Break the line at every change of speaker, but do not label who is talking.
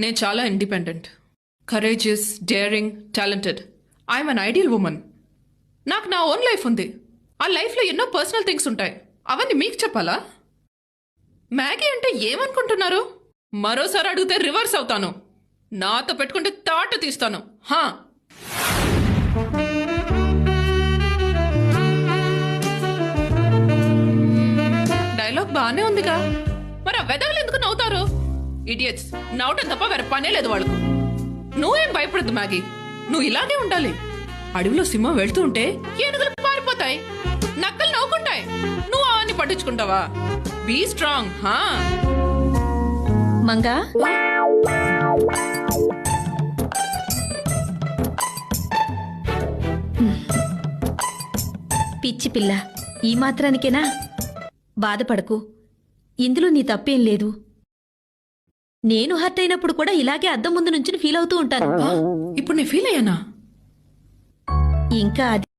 నేను చాలా independent, courageous, daring, talented. I'm an ideal women. నాకు నా ఓన్ లైఫ్ ఉంది. ఆ లైఫ్లో ఎన్నో పర్సనల్ థింగ్స్ ఉంటాయి. అవన్నీ మీకు చెప్పాలా? మ్యాగీ అంటే ఏమనుకుంటున్నారు? మరోసారి అడిగితే రివర్స్ అవుతాను. నాతో పెట్టుకుంటే తాట తీస్తాను. హా, డైలాగ్ బానే ఉందిగా, మరి ఆ వెదవులు ఎందుకు నవ్వుతారు? ఇడియట్స్, నవ్వటం తప్ప వేరే పనే లేదు వాళ్ళకు. నువ్వేం భయపడద్దు మ్యాగీ, నువ్వు ఇలాగే ఉండాలి. అడవిలో సింహం వెళ్తూ ఉంటే ఏనుగులు పారిపోతాయి, నక్కలు నవ్వుకుంటాయి. నువ్వు అవన్నీ పట్టించుకుంటావా? Be strong. హా
మంగా, పిచ్చి పిల్ల, ఈ మాత్రానికేనా? బాధపడకు, ఇందులో నీ తప్పేం లేదు. నేను హర్ట్ అయినప్పుడు కూడా ఇలాగే అద్దం ముందు నుంచి ఫీల్ అవుతూ ఉంటాను.
ఇప్పుడు నేను ఫీల్ అయ్యానా?
ఇంకా అది